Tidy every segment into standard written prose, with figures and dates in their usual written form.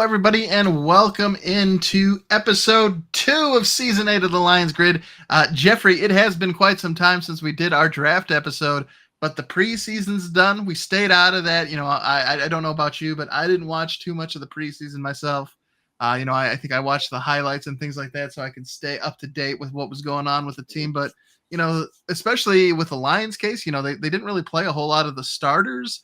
everybody, and welcome into episode 2 of season 8 of the Lions Grid. Jeffrey, it has been quite some time since we did our draft episode, but the preseason's done. We stayed out of that. I don't know about you, but I didn't watch too much of the preseason myself. I think I watched the highlights and things like that so I could stay up to date with what was going on with the team. But, especially with the Lions case, they didn't really play a whole lot of the starters.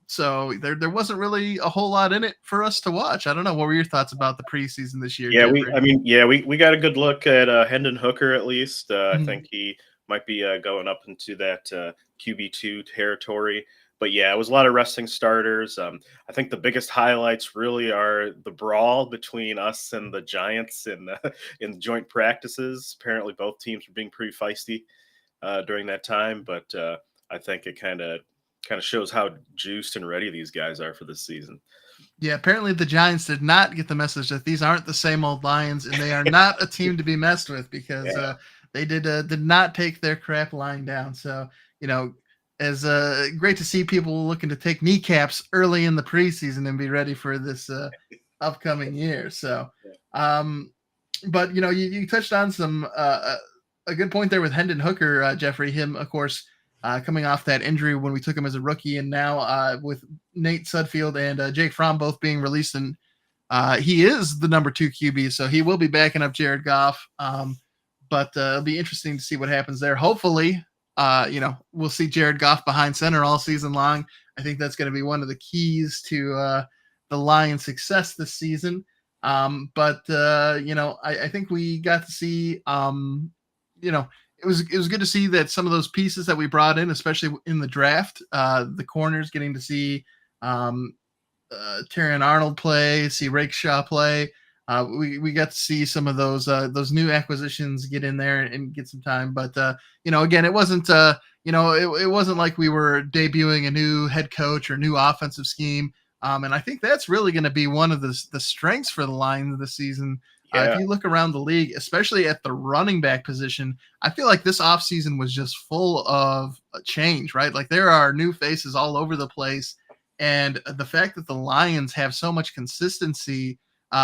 So there wasn't really a whole lot in it for us to watch. I don't know. What were your thoughts about the preseason this year? Yeah, Jeffrey? we got a good look at Hendon Hooker at least. I Mhm. think he might be going up into that QB2 territory. But yeah, it was a lot of resting starters. I think the biggest highlights really are the brawl between us and the Giants in joint practices. Apparently, both teams were being pretty feisty during that time. But I think it kind of shows how juiced and ready these guys are for this season. Yeah, apparently the Giants did not get the message that these aren't the same old Lions, and they are not a team to be messed with because Yeah. they did not take their crap lying down. So as great to see people looking to take kneecaps early in the preseason and be ready for this upcoming year. So, but you touched on some a good point there with Hendon Hooker, Jeffrey. Him, of course. Coming off that injury when we took him as a rookie, and now with Nate Sudfeld and Jake Fromm both being released, and he is the number 2 QB, so he will be backing up Jared Goff. But it'll be interesting to see what happens there. Hopefully, we'll see Jared Goff behind center all season long. I think that's going to be one of the keys to the Lions' success this season. I think we got to see, it was good to see that some of those pieces that we brought in, especially in the draft, the corners, getting to see Terrion Arnold play, see Rakeshaw play. We got to see some of those new acquisitions get in there and get some time. But again, it wasn't it wasn't like we were debuting a new head coach or new offensive scheme. And I think that's really going to be one of the strengths for the Lions this season. Yeah. If you look around the league, especially at the running back position, I feel like this offseason was just full of change, right? Like there are new faces all over the place. And the fact that the Lions have so much consistency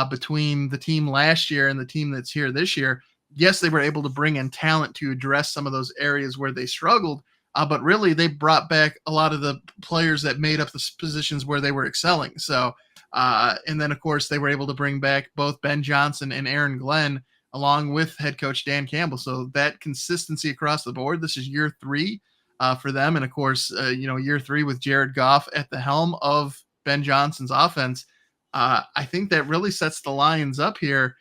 between the team last year and the team that's here this year, yes, they were able to bring in talent to address some of those areas where they struggled. But really, they brought back a lot of the players that made up the positions where they were excelling. So, and then, of course, they were able to bring back both Ben Johnson and Aaron Glenn, along with head coach Dan Campbell. So that consistency across the board. This is year 3 for them, and of course, year 3 with Jared Goff at the helm of Ben Johnson's offense. I think that really sets the Lions up here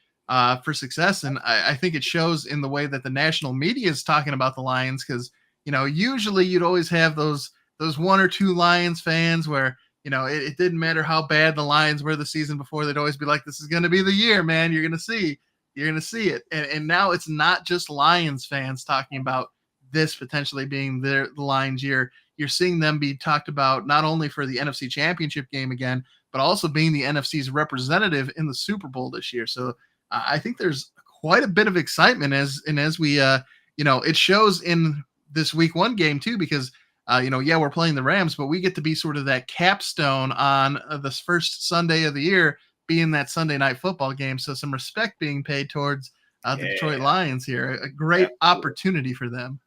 for success, and I think it shows in the way that the national media is talking about the Lions because usually you'd always have those 1 or 2 Lions fans where it didn't matter how bad the Lions were the season before. They'd always be like, this is going to be the year, man. You're going to see it. And now it's not just Lions fans talking about this potentially being the Lions year. You're seeing them be talked about not only for the NFC Championship game again, but also being the NFC's representative in the Super Bowl this year. So I think there's quite a bit of excitement as we, it shows in this week 1 game too, because we're playing the Rams, but we get to be sort of that capstone on this first Sunday of the year, being that Sunday night football game. So some respect being paid towards the Detroit Lions here. A great opportunity for them.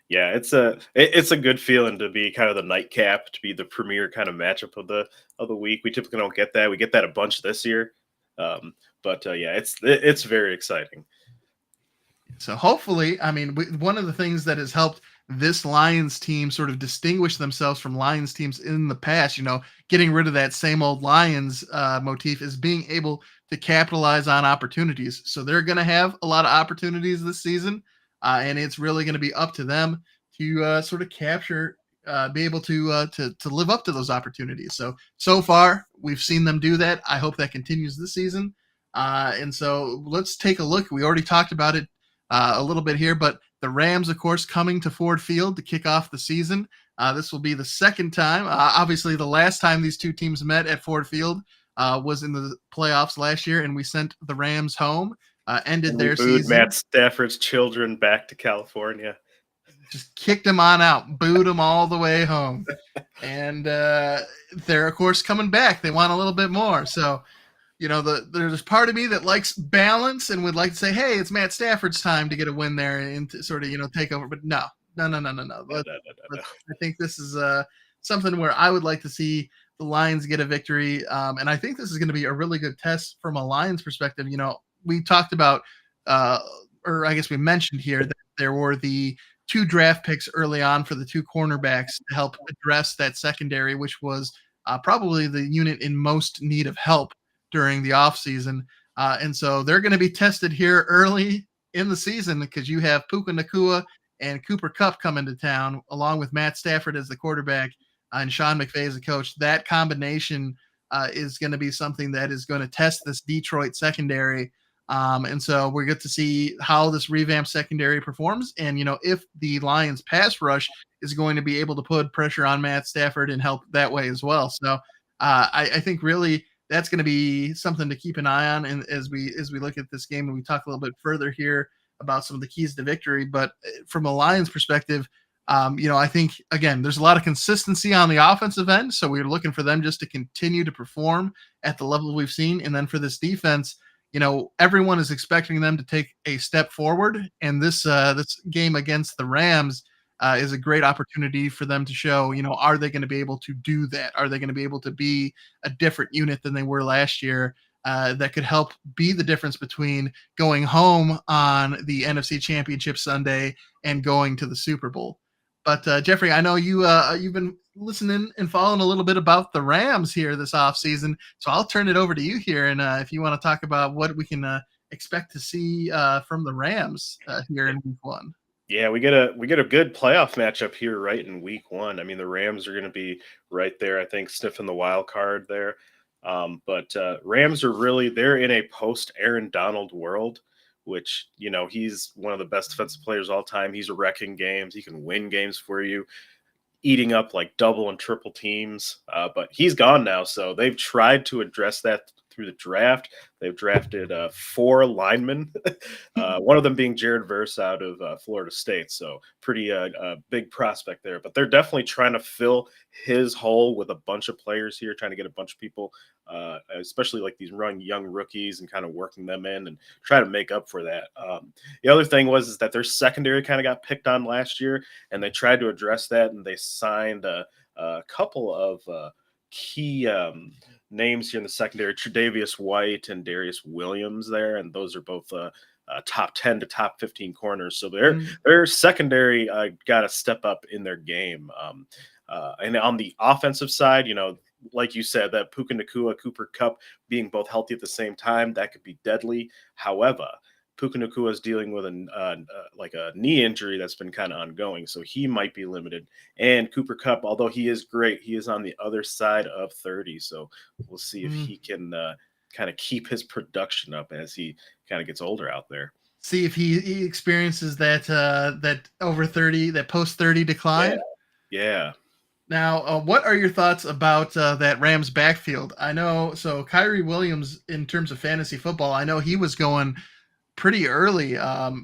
Yeah, it's a good feeling to be kind of the nightcap, to be the premier kind of matchup of the week. We typically don't get that. We get that a bunch this year, it's very exciting. So hopefully, one of the things that has helped this Lions team sort of distinguish themselves from Lions teams in the past, getting rid of that same old Lions motif, is being able to capitalize on opportunities. So they're going to have a lot of opportunities this season, and it's really going to be up to them to sort of capture, be able to live up to those opportunities. So far, we've seen them do that. I hope that continues this season. And so let's take a look. We already talked about it a little bit here, but the Rams, of course, coming to Ford Field to kick off the season. This will be the second time. Obviously, the last time these two teams met at Ford Field was in the playoffs last year, and we sent the Rams home, ended their season. Matt Stafford's children back to California. just kicked him on out, booed him all the way home. And they're of course coming back. They want a little bit more. So there's part of me that likes balance and would like to say, hey, it's Matt Stafford's time to get a win there and to sort of take over. But no. I think this is something where I would like to see the Lions get a victory. And I think this is going to be a really good test from a Lions perspective. We talked about, or I guess we mentioned here that there were the 2 draft picks early on for the 2 cornerbacks to help address that secondary, which was probably the unit in most need of help during the offseason. And so they're going to be tested here early in the season because you have Puka Nacua and Cooper Kupp coming to town, along with Matt Stafford as the quarterback and Sean McVay as the coach. That combination is going to be something that is going to test this Detroit secondary. And so we're good to see how this revamped secondary performs. And, if the Lions pass rush is going to be able to put pressure on Matt Stafford and help that way as well. So I think really that's going to be something to keep an eye on. And as we look at this game and we talk a little bit further here about some of the keys to victory, but from a Lions perspective, I think, again, there's a lot of consistency on the offensive end. So we're looking for them just to continue to perform at the level we've seen. And then for this defense, everyone is expecting them to take a step forward. And this game against the Rams is a great opportunity for them to show, are they going to be able to do that? Are they going to be able to be a different unit than they were last year? That could help be the difference between going home on the NFC Championship Sunday and going to the Super Bowl. But Jeffrey, I know you've been listening and following a little bit about the Rams here this offseason, so I'll turn it over to you here. And if you want to talk about what we can expect to see from the Rams here in Week 1. Yeah, we get a good playoff matchup here right in Week 1. I mean, the Rams are going to be right there, I think, sniffing the wild card there. But Rams are they're in a post Aaron Donald world, which, he's one of the best defensive players all time. He's wrecking games. He can win games for you, eating up like double and triple teams. But he's gone now. So they've tried to address that through the draft. They've drafted 4 linemen, one of them being Jared Verse out of Florida State. So pretty big prospect there. But they're definitely trying to fill his hole with a bunch of players here, trying to get a bunch of people, especially like these young rookies, and kind of working them in and try to make up for that. The other thing is that their secondary kind of got picked on last year, and they tried to address that, and they signed a couple of key names here in the secondary, Tre'Davious White and Darius Williams there, and those are both top 10 to top 15 corners. So their secondary got to step up in their game. And on the offensive side, like you said, that Puka Nacua, Cooper Kupp being both healthy at the same time, that could be deadly. However, Puka Nacua is dealing with a knee injury that's been kind of ongoing, so he might be limited. And Cooper Kupp, although he is great, he is on the other side of 30, so we'll see if he can kind of keep his production up as he kind of gets older out there. See if he experiences that over 30, that post 30 decline. Yeah. Now, what are your thoughts about that Rams backfield? I know, so Kyrie Williams, in terms of fantasy football, I know he was going pretty early,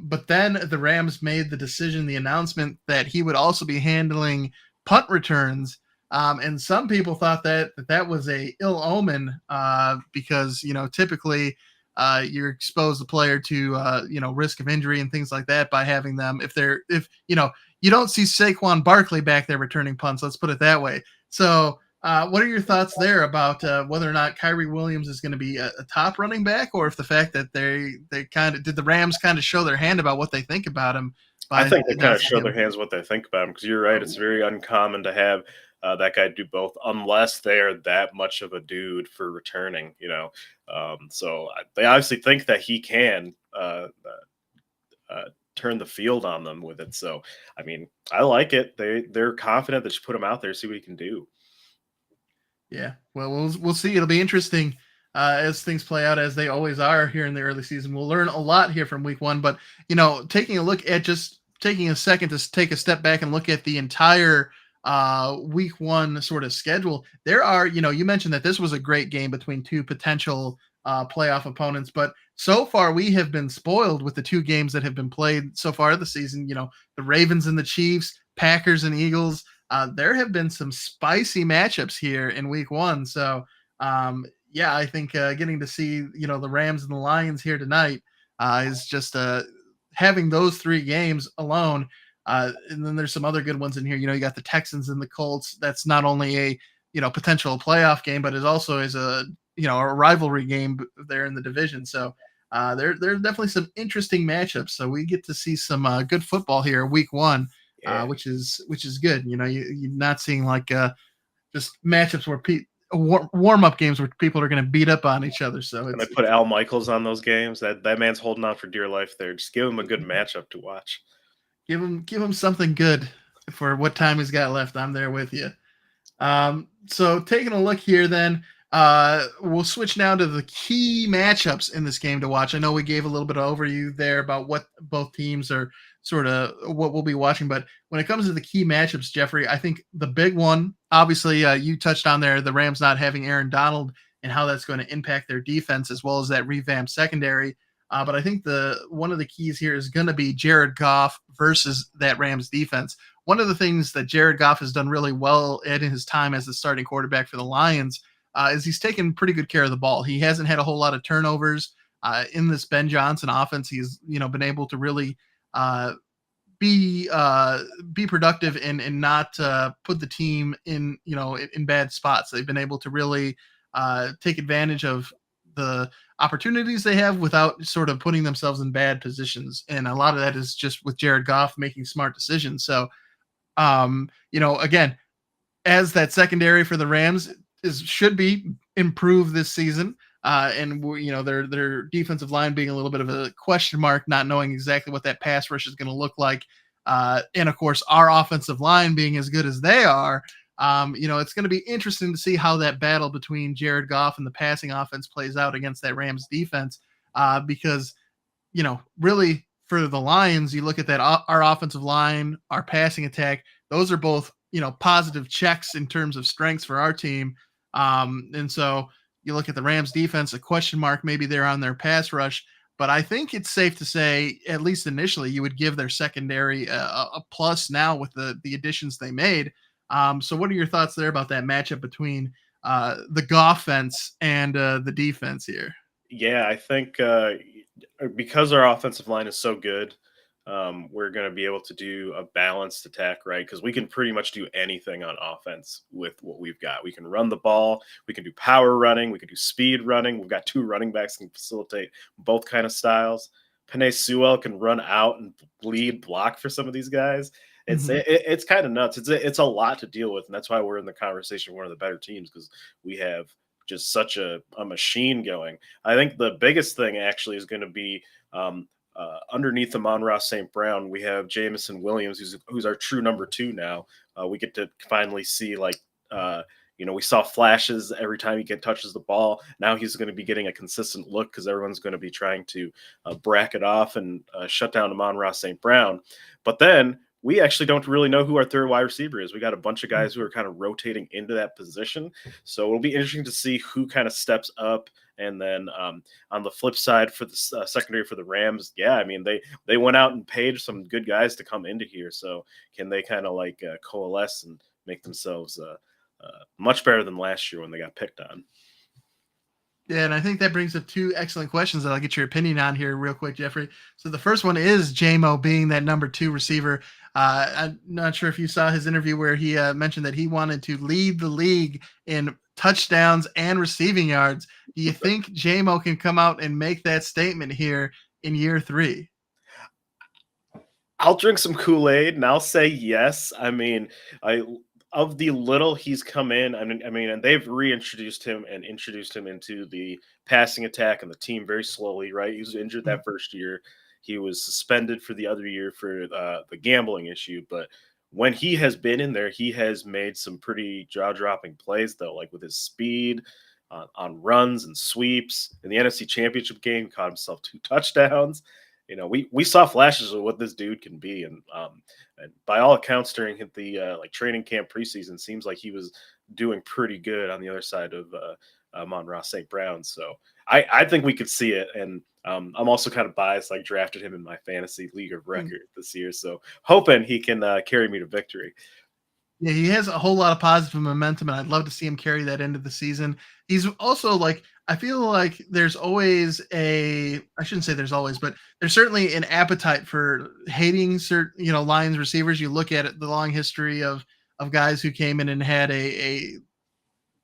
but then the Rams made the announcement that he would also be handling punt returns, and some people thought that was a ill omen because typically you expose the player to risk of injury and things like that by having them if you don't see Saquon Barkley back there returning punts, let's put it that way. So what are your thoughts there about whether or not Kyrie Williams is going to be a top running back, or if the fact that they kind of did the Rams kind of show their hand about what they think about him? I think they kind of show their hands what they think about him, because you're right. It's very uncommon to have that guy do both, unless they are that much of a dude for returning, So they obviously think that he can turn the field on them with it. So, I mean, I like it. They're confident. They should put him out there, see what he can do. Yeah, well, we'll see. It'll be interesting as things play out, as they always are here in the early season. We'll learn a lot here from Week 1, but taking a look at just taking a second to take a step back and look at the entire Week 1 sort of schedule. There are, you mentioned that this was a great game between 2 potential playoff opponents. But so far, we have been spoiled with the two games that have been played so far this season. The Ravens and the Chiefs, Packers and Eagles. There have been some spicy matchups here in Week 1. So, yeah, I think getting to see the Rams and the Lions here tonight is just having those three games alone. And then there's some other good ones in here. You got the Texans and the Colts. That's not only a potential playoff game, but it also is a rivalry game there in the division. So there are definitely some interesting matchups. So we get to see some good football here Week 1, which is good. You're not seeing like just matchups where warm up games where people are going to beat up on each other. So and they put Al Michaels on those games. That man's holding on for dear life there. Just give him a good matchup to watch. Give him something good for what time he's got left. I'm there with you. So taking a look here, then we'll switch now to the key matchups in this game to watch. I know we gave a little bit of overview there about what both teams are sort of what we'll be watching, but when it comes to the key matchups, Jeffrey, I think the big one, obviously, you touched on there, the Rams not having Aaron Donald and how that's going to impact their defense as well as that revamped secondary. But I think one of the keys here is going to be Jared Goff versus that Rams defense. One of the things that Jared Goff has done really well in his time as the starting quarterback for the Lions is he's taken pretty good care of the ball. He hasn't had a whole lot of turnovers in this Ben Johnson offense. He's been able to really be productive and not put the team in in bad spots. They've been able to really take advantage of the opportunities they have without sort of putting themselves in bad positions. And a lot of that is just with Jared Goff making smart decisions. So, again, as that secondary for the Rams should be improved this season. And their defensive line being a little bit of a question mark, not knowing exactly what that pass rush is going to look like. And of course, our offensive line being as good as they are, it's going to be interesting to see how that battle between Jared Goff and the passing offense plays out against that Rams defense. Because, really for the Lions, you look at that, our offensive line, our passing attack, those are both, positive checks in terms of strengths for our team. And so you look at the Rams defense, a question mark, maybe they're on their pass rush, but I think it's safe to say, at least initially, you would give their secondary a plus now with the additions they made. So what are your thoughts there about that matchup between the offense and the defense here? Yeah, I think because our offensive line is so good, we're going to be able to do a balanced attack, right? Because we can pretty much do anything on offense with what we've got. We can run the ball, we can do power running, we can do speed running. We've got two running backs that can facilitate both kind of styles. Penei Sewell can run out and lead block for some of these guys. It's kind of nuts. It's a lot to deal with, and that's why we're in the conversation. One of the better teams because we have just such a machine going. I think the biggest thing actually is going to be underneath Amon-Ra St. Brown, we have Jameson Williams, who's our true number 2 now. We get to finally see we saw flashes every time he touches the ball. Now he's going to be getting a consistent look because everyone's going to be trying to bracket off and shut down Amon-Ra St. Brown. But then we actually don't really know who our third wide receiver is. We got a bunch of guys who are kind of rotating into that position. So it'll be interesting to see who kind of steps up. And then on the flip side for the secondary for the Rams, yeah, I mean, they went out and paid some good guys to come into here. So can they kind of coalesce and make themselves much better than last year when they got picked on? Yeah, and I think that brings up two excellent questions that I'll get your opinion on here real quick, Jeffrey. So the first one is J-Mo being that number 2 receiver. I'm not sure if you saw his interview where he mentioned that he wanted to lead the league in touchdowns and receiving yards. Do you think J-Mo can come out and make that statement here in year 3? I'll drink some Kool-Aid and I'll say yes. I mean, of the little he's come in, I mean, and they've reintroduced him and introduced him into the passing attack and the team very slowly, right? He was injured that first year. He was suspended for the other year for the gambling issue. But when he has been in there, he has made some pretty jaw-dropping plays, though, like with his speed on runs and sweeps. In the NFC Championship game, caught himself 2 touchdowns. We saw flashes of what this dude can be, and by all accounts during the training camp preseason, seems like he was doing pretty good on the other side of Amon-Ra St. Brown. So I think we could see it, and I'm also kind of biased. Like drafted him in my fantasy league of Mm. record this year, so hoping he can carry me to victory. Yeah, he has a whole lot of positive momentum, and I'd love to see him carry that into the season. He's also like, I feel like there's always I shouldn't say there's always, but there's certainly an appetite for hating certain, Lions receivers. You look at it, the long history of guys who came in and had a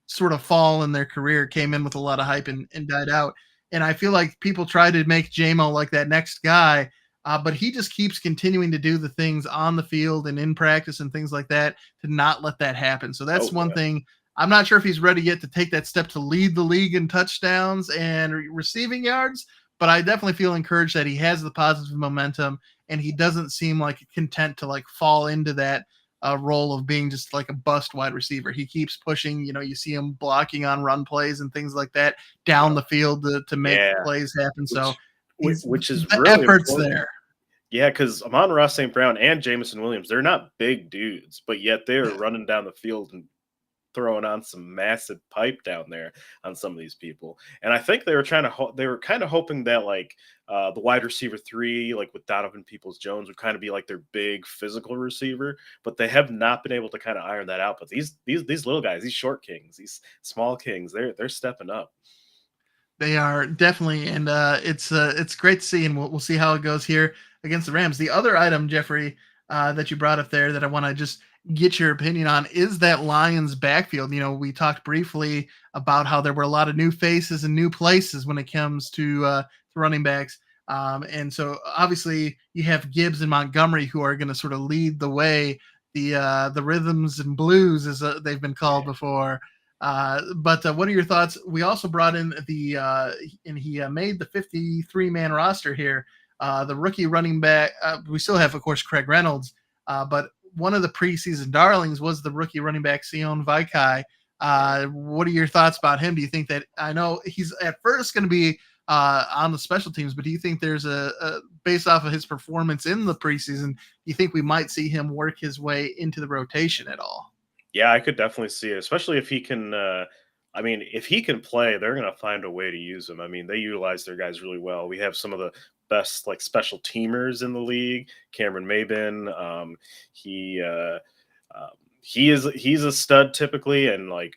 sort of fall in their career, came in with a lot of hype and died out. And I feel like people try to make JMO like that next guy, but he just keeps continuing to do the things on the field and in practice and things like that to not let that happen. So that's Oh one yeah, thing. I'm not sure if he's ready yet to take that step to lead the league in touchdowns and receiving yards, but I definitely feel encouraged that he has the positive momentum and he doesn't seem like content to like fall into that role of being just like a bust wide receiver. He keeps pushing. You see him blocking on run plays and things like that down yeah, the field to make yeah. plays happen. So Which he's which is the really effort's important. there. Yeah, because Amon-Ra St. Brown and Jameson Williams, they're not big dudes, but yet they're running down the field and throwing on some massive pipe down there on some of these people. And I think they were they were kind of hoping that like the wide receiver three, like with Donovan Peoples Jones, would kind of be like their big physical receiver, but they have not been able to kind of iron that out. But these little guys, these short kings, these small kings, they're stepping up. They are definitely, and it's great to see, and we'll see how it goes here against the Rams. The other item, Jeffrey, that you brought up there that I want to just get your opinion on is that Lions backfield. We talked briefly about how there were a lot of new faces and new places when it comes to running backs. And so obviously you have Gibbs and Montgomery who are going to sort of lead the way. The rhythms and blues, as they've been called before. But what are your thoughts? We also brought in and he made the 53-man roster here. The rookie running back. We still have, of course, Craig Reynolds, but one of the preseason darlings was the rookie running back Sion Vaikai. What are your thoughts about him? Do you think that I know he's at first going to be on the special teams, but do you think there's based off of his performance in the preseason, do you think we might see him work his way into the rotation at all? Yeah, I could definitely see it, especially if he can. I mean, if he can play, they're going to find a way to use him. I mean, they utilize their guys really well. We have some of the best like special teamers in the league. Cameron Maben, he he's a stud typically, and like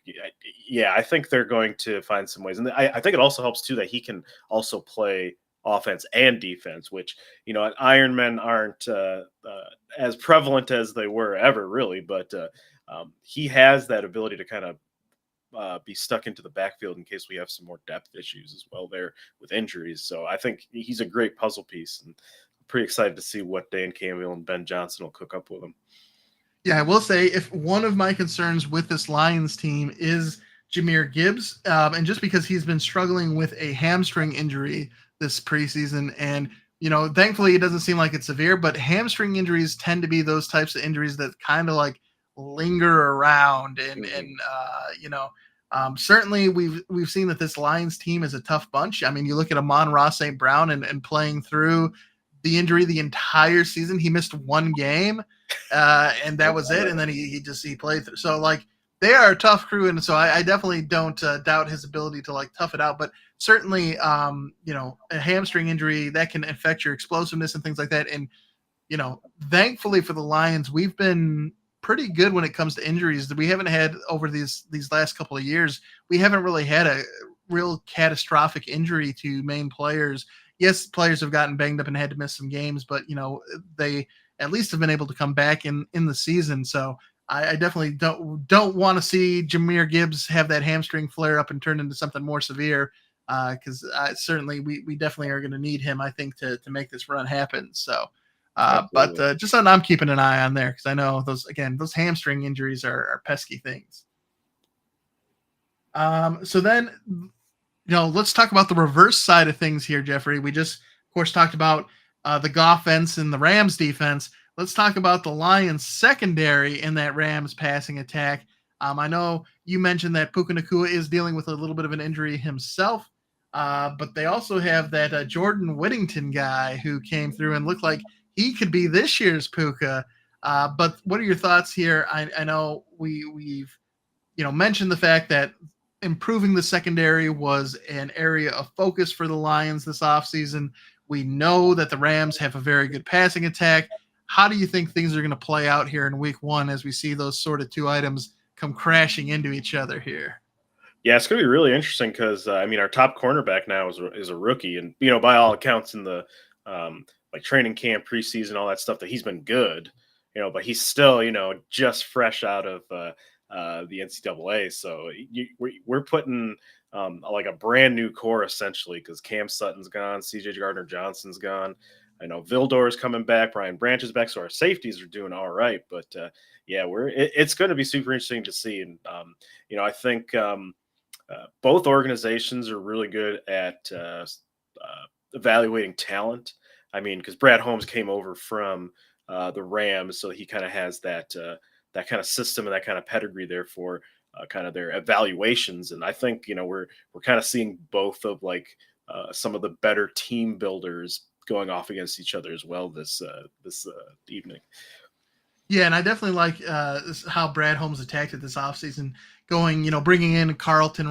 yeah, I think they're going to find some ways, and I think it also helps too that he can also play offense and defense, which Ironmen aren't as prevalent as they were ever really, but he has that ability to kind of be stuck into the backfield in case we have some more depth issues as well there with injuries. So I think he's a great puzzle piece, and I'm pretty excited to see what Dan Campbell and Ben Johnson will cook up with him. Yeah, I will say if one of my concerns with this Lions team is Jahmyr Gibbs, and just because he's been struggling with a hamstring injury this preseason, and thankfully it doesn't seem like it's severe, but hamstring injuries tend to be those types of injuries that kind of like linger around, and certainly we've seen that this Lions team is a tough bunch. I mean, you look at Amon-Ra St. Brown and playing through the injury the entire season. He missed one game, and that was it. And then he played through. So like they are a tough crew, and so I definitely don't doubt his ability to like tough it out. But certainly, a hamstring injury that can affect your explosiveness and things like that. And thankfully for the Lions, we've been pretty good when it comes to injuries. We haven't had over these last couple of years. We haven't really had a real catastrophic injury to main players. Yes, players have gotten banged up and had to miss some games, but they at least have been able to come back in the season. So I definitely don't want to see Jahmyr Gibbs have that hamstring flare up and turn into something more severe, because certainly we definitely are going to need him, I think, to make this run happen. So, but just something I'm keeping an eye on there, because I know those hamstring injuries are pesky things. So then, let's talk about the reverse side of things here, Jeffrey. We just, of course, talked about the offense and the Rams defense. Let's talk about the Lions secondary in that Rams passing attack. I know you mentioned that Puka Nacua is dealing with a little bit of an injury himself, but they also have that Jordan Whittington guy who came through and looked like he could be this year's Puka. But what are your thoughts here? I know we've mentioned the fact that improving the secondary was an area of focus for the Lions this offseason. We know that the Rams have a very good passing attack. How do you think things are going to play out here in week one as we see those sort of two items come crashing into each other here? Yeah, it's going to be really interesting because I mean, our top cornerback now is a rookie, and by all accounts in the like training camp, preseason, all that stuff, that he's been good. But he's still just fresh out of the NCAA. So we're putting like a brand new core essentially, because Cam Sutton's gone, CJ Gardner Johnson's gone. I know Vildor's coming back, Brian Branch is back, so our safeties are doing all right. But yeah, it's going to be super interesting to see, and I think. Both organizations are really good at evaluating talent. I mean, because Brad Holmes came over from the Rams, so he kind of has that kind of system and that kind of pedigree there for kind of their evaluations. And I think we're kind of seeing both of like some of the better team builders going off against each other as well this evening. Yeah, and I definitely like how Brad Holmes attacked it this offseason, bringing in Carlton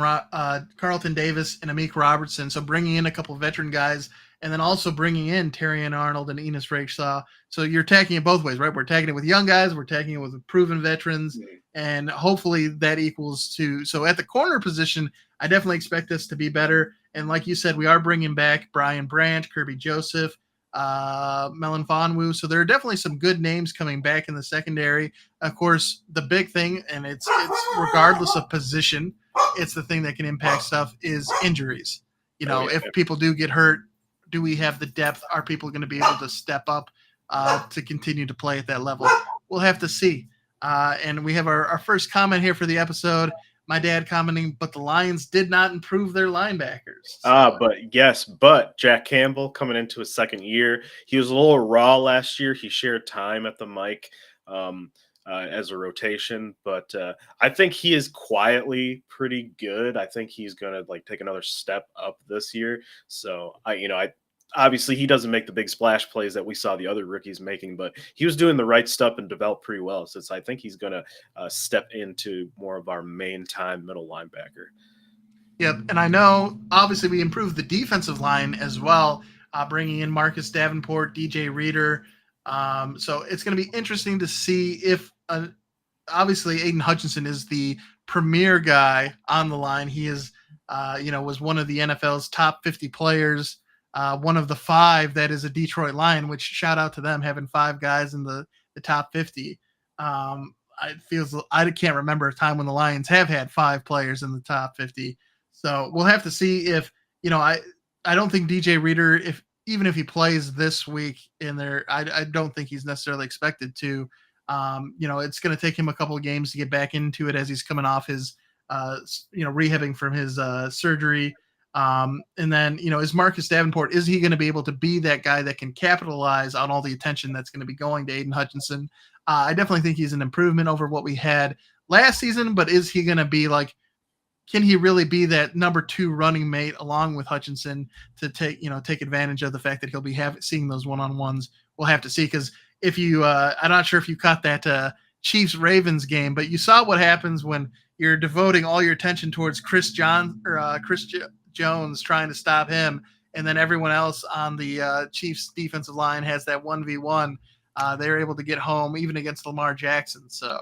Davis and Amik Robertson. So bringing in a couple of veteran guys, and then also bringing in Terrion Arnold and Enos Rakesaw. So you're attacking it both ways, right? We're attacking it with young guys, we're attacking it with proven veterans, and hopefully that equals to. So at the corner position, I definitely expect us to be better. And like you said, we are bringing back Brian Branch, Kirby Joseph, Melon Fonwu. So there are definitely some good names coming back in the secondary. Of course, the big thing, and it's regardless of position, it's the thing that can impact stuff, is injuries. If people do get hurt, do we have the depth? Are people going to be able to step up to continue to play at that level? We'll have to see. And we have our first comment here for the episode. My dad commenting, but the Lions did not improve their linebackers. But Jack Campbell coming into his second year, he was a little raw last year. He shared time at the mic as a rotation, but I think he is quietly pretty good. I think he's going to like take another step up this year. So I obviously he doesn't make the big splash plays that we saw the other rookies making, but he was doing the right stuff and developed pretty well. So I think he's going to step into more of our main time middle linebacker. Yep. And I know obviously we improved the defensive line as well, bringing in Marcus Davenport, DJ Reader. So it's going to be interesting to see if obviously Aiden Hutchinson is the premier guy on the line. He is, was one of the NFL's top 50 players. One of the 5 that is a Detroit Lion, which shout out to them having 5 guys in the top 50. I can't remember a time when the Lions have had 5 players in the top 50. So we'll have to see if, I don't think DJ Reader, even if he plays this week in there, I don't think he's necessarily expected to. It's going to take him a couple of games to get back into it as he's coming off his, rehabbing from his surgery. And then, is Marcus Davenport, is he going to be able to be that guy that can capitalize on all the attention that's going to be going to Aiden Hutchinson? I definitely think he's an improvement over what we had last season, but is he going to be like, can he really be that number 2 running mate along with Hutchinson to take advantage of the fact that he'll be seeing those one-on-ones? We'll have to see, because if you, I'm not sure if you caught that Chiefs Ravens game, but you saw what happens when you're devoting all your attention towards Chris Jones trying to stop him, and then everyone else on the Chiefs defensive line has that 1v1. They're able to get home even against Lamar Jackson. So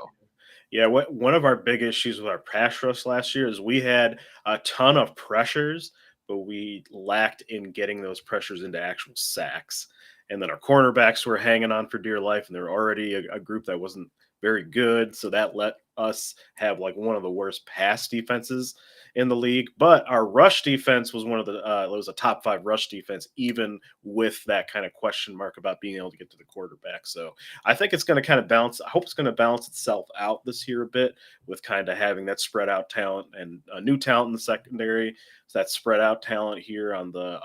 yeah, one of our big issues with our pass rush last year is we had a ton of pressures, but we lacked in getting those pressures into actual sacks. And then our cornerbacks were hanging on for dear life, and they were already a group that wasn't very good. So that let us have like one of the worst pass defenses in the league. But our rush defense was one of the it was a top 5 rush defense, even with that kind of question mark about being able to get to the quarterback. So I think it's going to kind of balance. I hope it's going to balance itself out this year a bit with kind of having that spread out talent and new talent in the secondary. So that spread out talent here on the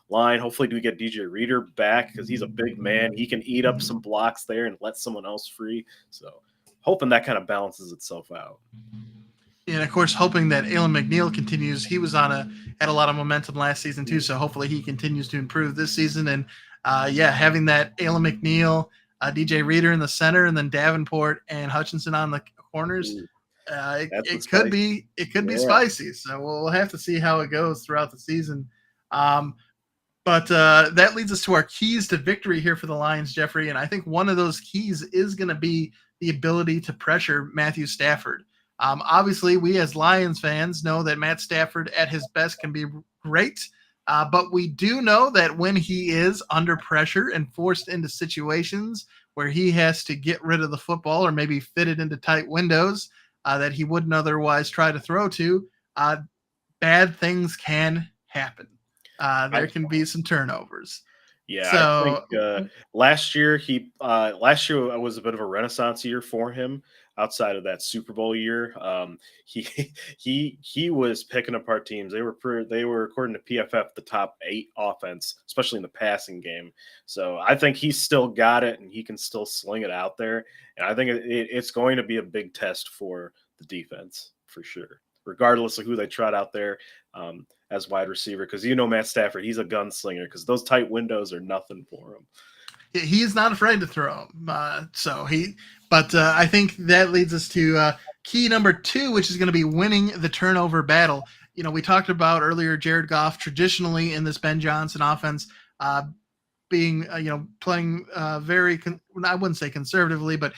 line. Hopefully, do we get DJ Reader back, because he's a big man. He can eat up some blocks there and let someone else free. So hoping that kind of balances itself out. And of course, hoping that Alan McNeil continues. He was had a lot of momentum last season too. So hopefully he continues to improve this season. And having that Alan McNeil, DJ Reader in the center, and then Davenport and Hutchinson on the corners. That's It what's could spicy. be Yeah. spicy. So we'll have to see how it goes throughout the season. But that leads us to our keys to victory here for the Lions, Jeffrey. And I think one of those keys is going to be the ability to pressure Matthew Stafford. Obviously, we as Lions fans know that Matt Stafford at his best can be great. But we do know that when he is under pressure and forced into situations where he has to get rid of the football or maybe fit it into tight windows that he wouldn't otherwise try to throw to, bad things can happen. I There can be some turnovers. Yeah, I think So last year was a bit of a renaissance year for him. Outside of that Super Bowl year, he he was picking apart teams. They were according to PFF the top 8 offense, especially in the passing game. So I think he's still got it, and he can still sling it out there. And I think it's going to be a big test for the defense for sure, regardless of who they trot out there. As wide receiver, because Matt Stafford, he's a gunslinger, because those tight windows are nothing for him. he is not afraid to throw them. But I think that leads us to key number 2, which is going to be winning the turnover battle. We talked about earlier Jared Goff traditionally in this Ben Johnson offense being, playing very, I wouldn't say conservatively, but,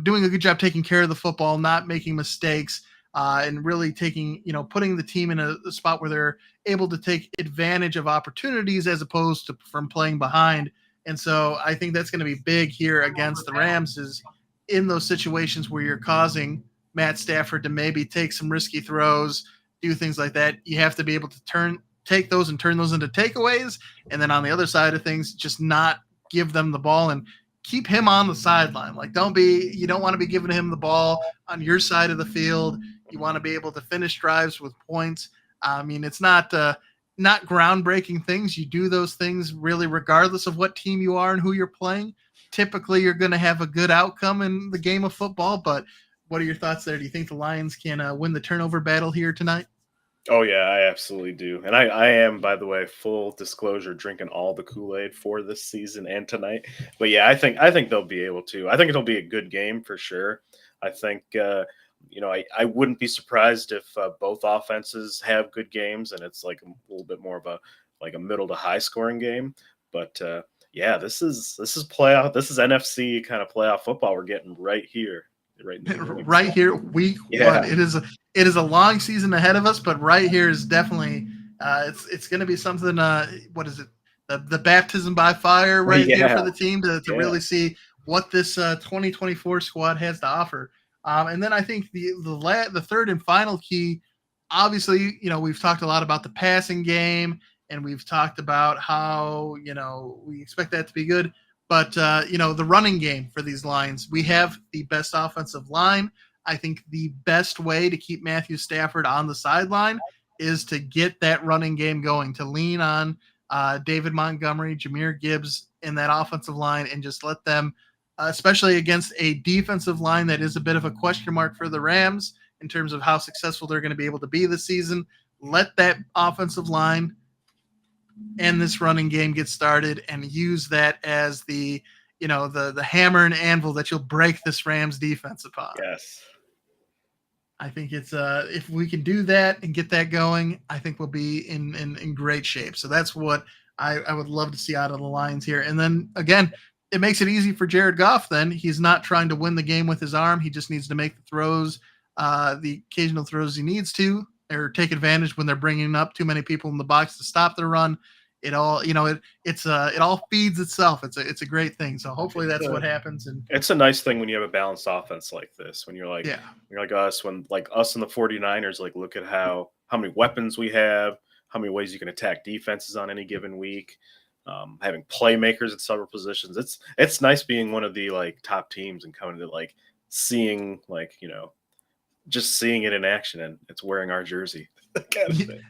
doing a good job taking care of the football, not making mistakes. And really putting the team in a spot where they're able to take advantage of opportunities as opposed to from playing behind. And so I think that's going to be big here against the Rams, is in those situations where you're causing Matt Stafford to maybe take some risky throws, do things like that. You have to be able to take those and turn those into takeaways. And then on the other side of things, just not give them the ball and keep him on the sideline. Like you don't want to be giving him the ball on your side of the field. You want to be able to finish drives with points. I mean, it's not groundbreaking things. You do those things really regardless of what team you are and who you're playing. Typically, you're going to have a good outcome in the game of football. But what are your thoughts there? Do you think the Lions can win the turnover battle here tonight? Oh yeah, I absolutely do. And I am, by the way, full disclosure, drinking all the Kool-Aid for this season and tonight. But yeah, I think they'll be able to. I think it'll be a good game for sure. I think I wouldn't be surprised if both offenses have good games, and it's like a little bit more of a middle to high scoring game. But yeah, this is playoff. This is NFC kind of playoff football we're getting right here, right in the beginning. Right here, week Yeah. 1. It is a long season ahead of us, but right here is definitely it's going to be something. What is it? The baptism by fire right here for Yeah. the team to Yeah. really see what this 2024 squad has to offer. And then I think the third and final key, obviously, we've talked a lot about the passing game, and we've talked about how we expect that to be good. But the running game for these Lions, we have the best offensive line. I think the best way to keep Matthew Stafford on the sideline is to get that running game going, to lean on David Montgomery, Jahmyr Gibbs in that offensive line, and just let them, especially against a defensive line that is a bit of a question mark for the Rams in terms of how successful they're going to be able to be this season. Let that offensive line and this running game get started, and use that as the hammer and anvil that you'll break this Rams defense upon. Yes. I think it's if we can do that and get that going, I think we'll be in great shape. So that's what I would love to see out of the Lions here. And then again, it makes it easy for Jared Goff. Then he's not trying to win the game with his arm. He just needs to make the throws, the occasional throws he needs to, or take advantage when they're bringing up too many people in the box to stop the run. It all, it all feeds itself. It's a great thing. So hopefully that's what happens. And it's a nice thing when you have a balanced offense like this, when you're like us, when like us and the 49ers, like look at how many weapons we have, how many ways you can attack defenses on any given week, having playmakers at several positions. It's nice being one of the like top teams and coming to like seeing just seeing it in action, and it's wearing our jersey. Kind of thing.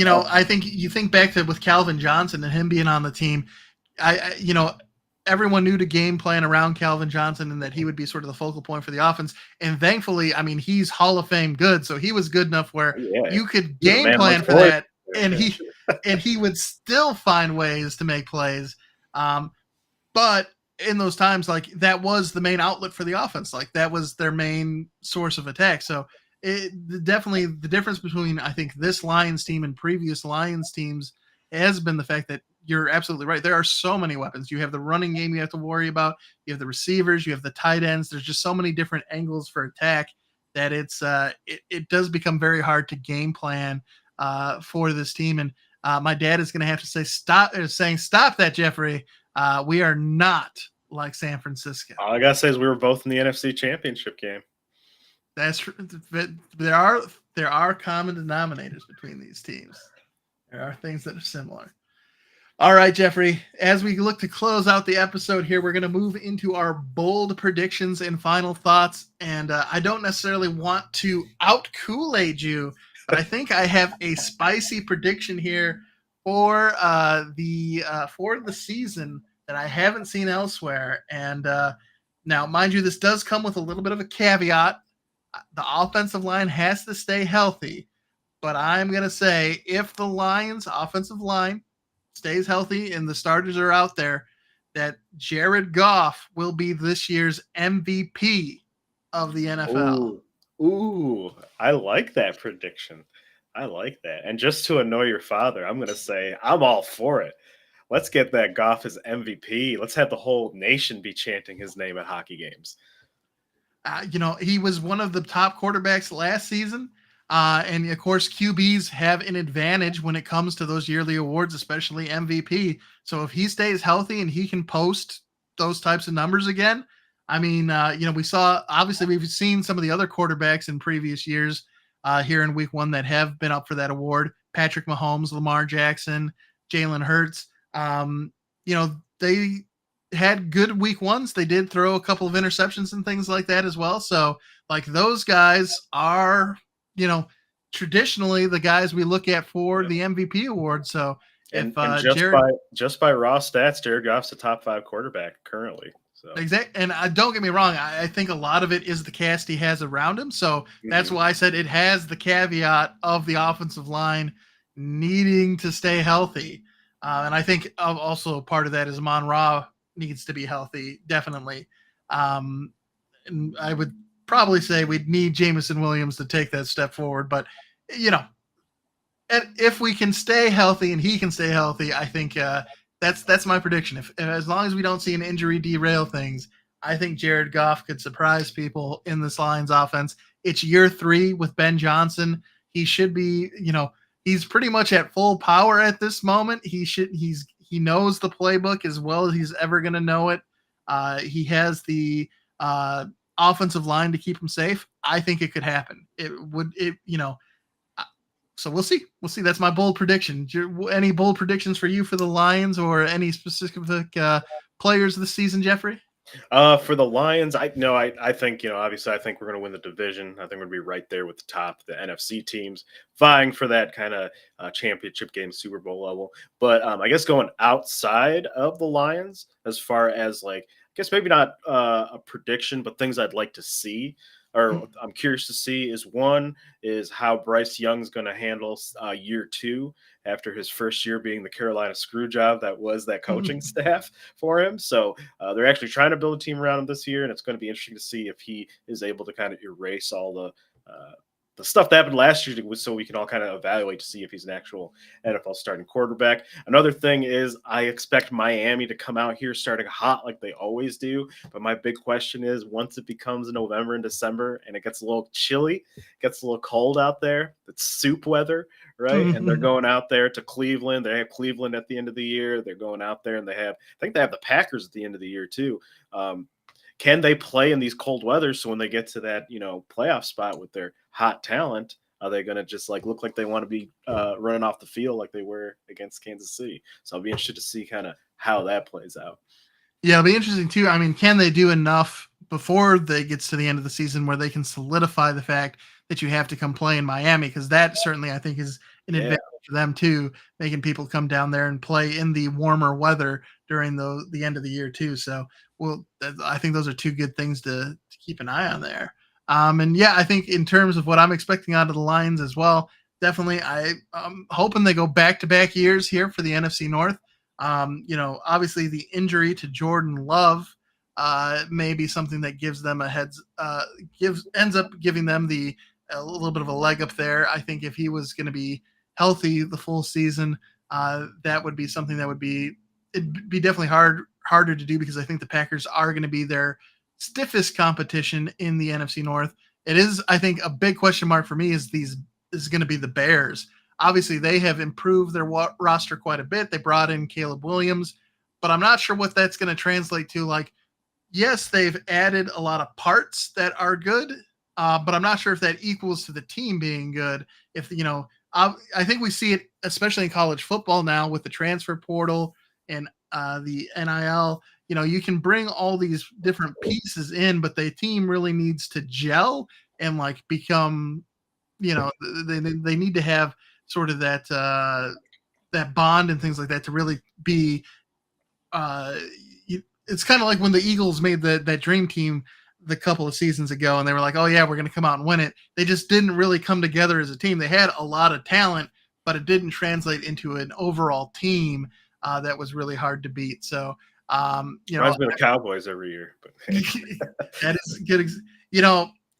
I think you think back to with Calvin Johnson and him being on the team. Everyone knew to game plan around Calvin Johnson and that he would be sort of the focal point for the offense. And thankfully, I mean, he's Hall of Fame good, so he was good enough where you could game plan for that, and he would still find ways to make plays. But in those times, like that was the main outlet for the offense. Like that was their main source of attack. So Definitely the difference between I think this Lions team and previous Lions teams has been the fact that you're absolutely right. There are so many weapons. You have the running game you have to worry about. You have the receivers. You have the tight ends. There's just so many different angles for attack that it does become very hard to game plan for this team. And my dad is going to have to say stop that, Jeffrey. We are not like San Francisco. All I gotta say is we were both in the NFC Championship game. That's there are common denominators between these teams. There are things that are similar. All right, Jeffrey, as we look to close out the episode here, we're going to move into our bold predictions and final thoughts. And I don't necessarily want to out Kool-Aid you, but I think I have a spicy prediction here for the season that I haven't seen elsewhere. And now, mind you, this does come with a little bit of a caveat. The offensive line has to stay healthy, but I'm going to say if the Lions' offensive line stays healthy and the starters are out there, that Jared Goff will be this year's MVP of the NFL. Ooh, I like that prediction. I like that. And just to annoy your father, I'm going to say I'm all for it. Let's get that Goff as MVP. Let's have the whole nation be chanting his name at hockey games. He was one of the top quarterbacks last season. And of course, QBs have an advantage when it comes to those yearly awards, especially MVP. So if he stays healthy and he can post those types of numbers again, I mean, we've seen some of the other quarterbacks in previous years here in week one that have been up for that award. Patrick Mahomes, Lamar Jackson, Jalen Hurts. They had good week ones. They did throw a couple of interceptions and things like that as well. So like those guys are, traditionally the guys we look at for the MVP award. So just by raw stats, Jared Goff's the top 5 quarterback currently. So exactly. And don't get me wrong. I think a lot of it is the cast he has around him. So that's why I said it has the caveat of the offensive line needing to stay healthy. And I think also part of that is Amon-Ra needs to be healthy, definitely. And I would probably say we'd need Jameson Williams to take that step forward. But, and if we can stay healthy and he can stay healthy, I think that's my prediction. If as long as we don't see an injury derail things, I think Jared Goff could surprise people in this Lions offense. It's year 3 with Ben Johnson. He should be, he's pretty much at full power at this moment. He knows the playbook as well as he's ever going to know it. He has the offensive line to keep him safe. I think it could happen. So we'll see. That's my bold prediction. Any bold predictions for you for the Lions or any specific players this season, Jeffrey? For the Lions, I think, obviously I think we're going to win the division. I think we're going to be right there with the top, the NFC teams vying for that kind of championship game, Super Bowl level. But I guess going outside of the Lions, as far as I guess maybe not a prediction, but things I'd like to see, or I'm curious to see is how Bryce Young's going to handle year 2 after his first year being the Carolina Screwjob that was that coaching staff for him. So they're actually trying to build a team around him this year, and it's going to be interesting to see if he is able to kind of erase all the stuff that happened last year, so we can all kind of evaluate to see if he's an actual NFL starting quarterback. Another thing is I expect Miami to come out here starting hot like they always do. But my big question is once it becomes November and December and it gets a little chilly, gets a little cold out there, it's soup weather, right? And they're going out there to Cleveland. They have Cleveland at the end of the year. They're going out there and I think they have the Packers at the end of the year too. Can they play in these cold weather? So when they get to that, playoff spot with their hot talent, are they going to just look like they want to be running off the field like they were against Kansas City? So I'll be interested to see kind of how that plays out. Yeah, it'll be interesting too. I mean, can they do enough before they gets to the end of the season where they can solidify the fact that you have to come play in Miami? Because that certainly I think is an advantage for them too, making people come down there and play in the warmer weather during the end of the year too. So I think those are 2 good things to keep an eye on there. And yeah, I think in terms of what I'm expecting out of the Lions as well, definitely I'm hoping they go back-to-back years here for the NFC North. Obviously the injury to Jordan Love may be something that gives them ends up giving them the a little bit of a leg up there. I think if he was going to be healthy the full season, that would be something that would be it'd be definitely harder to do because I think the Packers are going to be their stiffest competition in the NFC North. It is, I think, a big question mark for me is going to be the Bears. Obviously, they have improved their roster quite a bit. They brought in Caleb Williams, but I'm not sure what that's going to translate to. Like, yes, they've added a lot of parts that are good, but I'm not sure if that equals to the team being good. If I think we see it, especially in college football now with the transfer portal and the NIL. You can bring all these different pieces in, but the team really needs to gel and like become. They need to have sort of that bond and things like that to really be. It's kind of like when the Eagles made that dream team the couple of seasons ago, and they were like, "Oh yeah, we're going to come out and win it." They just didn't really come together as a team. They had a lot of talent, but it didn't translate into an overall team that was really hard to beat. So, reminds me of the Cowboys every year. But that is good.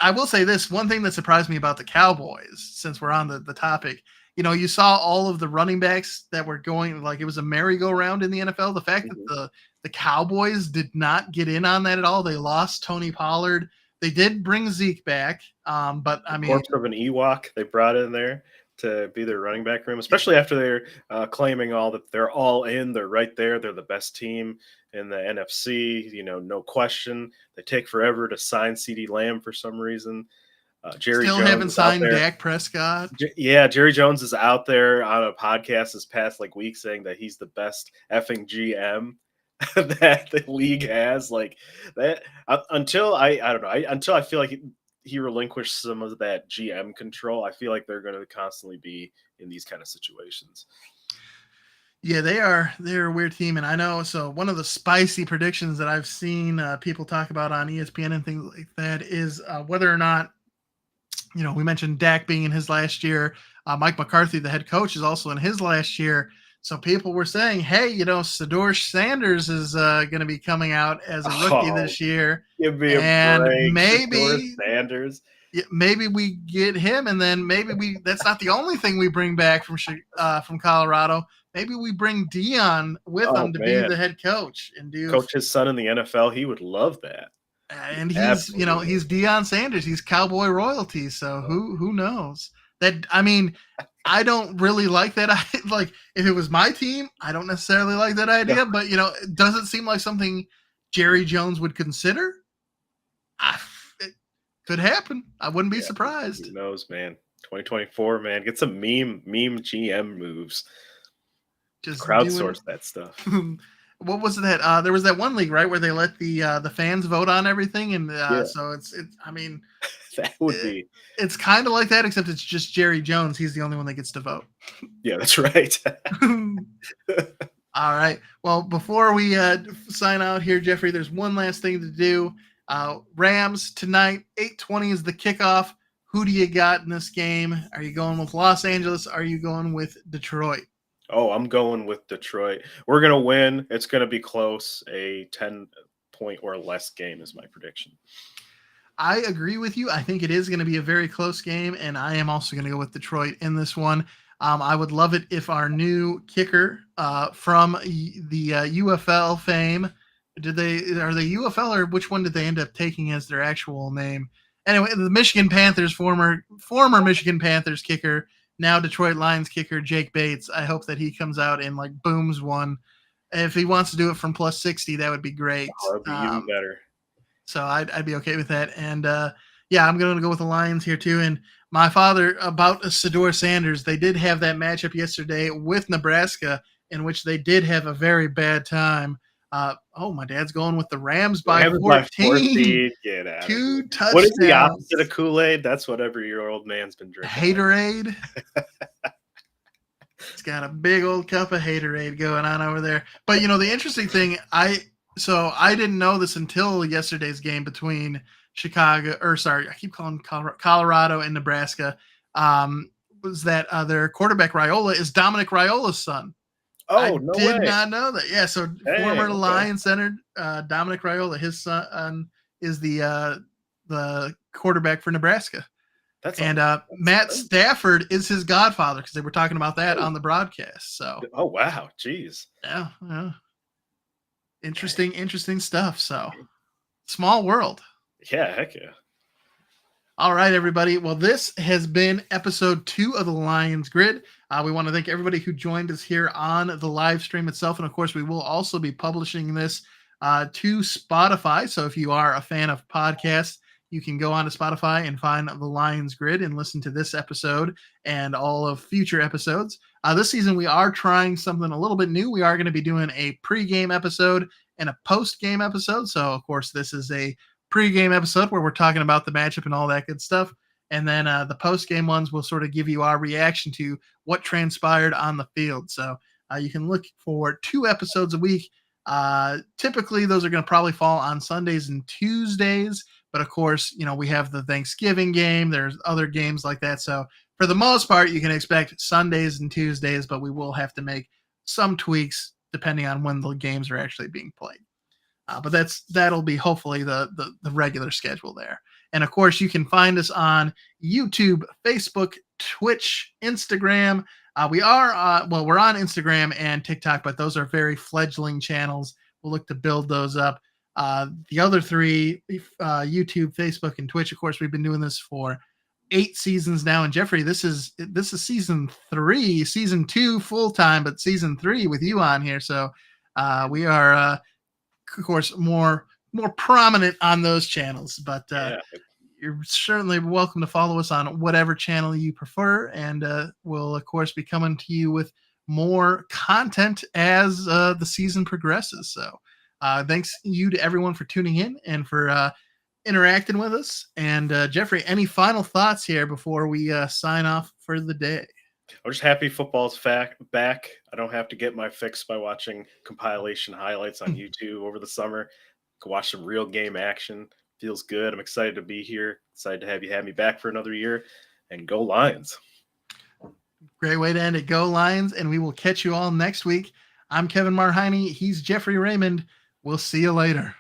I will say this one thing that surprised me about the Cowboys, since we're on the topic. You saw all of the running backs that were going like it was a merry-go-round in the NFL. The fact that the Cowboys did not get in on that at all. They lost Tony Pollard. They did bring Zeke back, but I mean, corpse of an Ewok they brought in there to be their running back room, especially after they're claiming that they're all in. They're right there. They're the best team in the NFC. No question. They take forever to sign CeeDee Lamb for some reason. Jerry still Jones haven't signed Dak Prescott. Yeah, Jerry Jones is out there on a podcast this past week saying that he's the best effing GM that the league has. Like that until I don't know. Until I feel like he relinquished some of that GM control, I feel like they're going to constantly be in these kind of situations. Yeah, they're a weird team, and I know. So one of the spicy predictions that I've seen people talk about on ESPN and things like that is whether or not. We mentioned Dak being in his last year. Mike McCarthy, the head coach, is also in his last year. So people were saying, hey, Shedeur Sanders is going to be coming out as a rookie this year. Give me and a break. maybe Shedeur Sanders. Maybe we get him, and then maybe that's not the only thing we bring back from Colorado. Maybe we bring Deion with him to be the head coach and coach his son in the NFL. He would love that. And he's he's Deion Sanders. He's Cowboy royalty. So who knows? That I mean, I don't really like that. Like if it was my team, I don't necessarily like that idea. Yeah. But does it seem like something Jerry Jones would consider? It could happen. I wouldn't be surprised. Who knows, man? 2024, man. Get some meme GM moves. Just crowdsource that stuff. What was that? There was that one league, right, where they let the fans vote on everything, and so it's. I mean, that would be. It's kind of like that, except it's just Jerry Jones. He's the only one that gets to vote. Yeah, that's right. All right. Well, before we sign out here, Jeffrey, there's one last thing to do. Rams tonight, 8:20 is the kickoff. Who do you got in this game? Are you going with Los Angeles? Are you going with Detroit? Oh, I'm going with Detroit. We're going to win. It's going to be close. A 10-point or less game is my prediction. I agree with you. I think it is going to be a very close game, and I am also going to go with Detroit in this one. I would love it if our new kicker from the UFL fame, are they UFL or which one did they end up taking as their actual name? Anyway, the Michigan Panthers, former Michigan Panthers kicker, now Detroit Lions kicker Jake Bates. I hope that he comes out and booms one. If he wants to do it from plus 60, that would be great. Oh, that'd be even better. So I'd be okay with that. And I'm going to go with the Lions here too. And my father about Shedeur Sanders, they did have that matchup yesterday with Nebraska in which they did have a very bad time. My dad's going with the Rams by 14. Get out. 2 touchdowns. What is the opposite of Kool-Aid? That's whatever your old man's been drinking. Haterade. It's got a big old cup of Haterade going on over there. But the interesting thing, I didn't know this until yesterday's game between I keep calling Colorado and Nebraska. Was that their quarterback Raiola is Dominic Raiola's son. Oh, no way. I did not know that. Yeah, so former Lions center Dominic Raiola, his son is the quarterback for Nebraska. That's And Matt crazy. Stafford is his godfather because they were talking about that Oh, on the broadcast. So oh wow, jeez. yeah, interesting stuff. So small world. Yeah, heck yeah. All right, everybody. Well, this has been episode 2 of the Lions Grid. We want to thank everybody who joined us here on the live stream itself. And of course, we will also be publishing this to Spotify. So if you are a fan of podcasts, you can go on to Spotify and find the Lions Grid and listen to this episode and all of future episodes. This season, we are trying something a little bit new. We are going to be doing a pregame episode and a post-game episode. So, of course, this is a pre-game episode where we're talking about the matchup and all that good stuff. And then the post-game ones will sort of give you our reaction to what transpired on the field. So you can look for 2 episodes a week. Typically, those are going to probably fall on Sundays and Tuesdays. But of course, we have the Thanksgiving game. There's other games like that. So for the most part, you can expect Sundays and Tuesdays, but we will have to make some tweaks depending on when the games are actually being played. But that'll be hopefully the regular schedule there. And of course, you can find us on YouTube, Facebook, Twitch, Instagram. We're on Instagram and TikTok, but those are very fledgling channels. We'll look to build those up. The other 3, YouTube, Facebook, and Twitch. Of course, we've been doing this for 8 seasons now. And Jeffrey, this is season 3, season 2 full time, but season 3 with you on here. So we are. Of course, more prominent on those channels, but you're certainly welcome to follow us on whatever channel you prefer, and we'll of course be coming to you with more content as the season progresses. So thanks you to everyone for tuning in and for interacting with us. And Jeffrey, any final thoughts here before we sign off for the day? I'm just happy football's back. I don't have to get my fix by watching compilation highlights on YouTube over the summer. Can watch some real game action. Feels good. I'm excited to be here. Excited to have you have me back for another year. And go Lions. Great way to end it. Go Lions. And we will catch you all next week. I'm Kevin Marhine. He's Jeffrey Raymond. We'll see you later.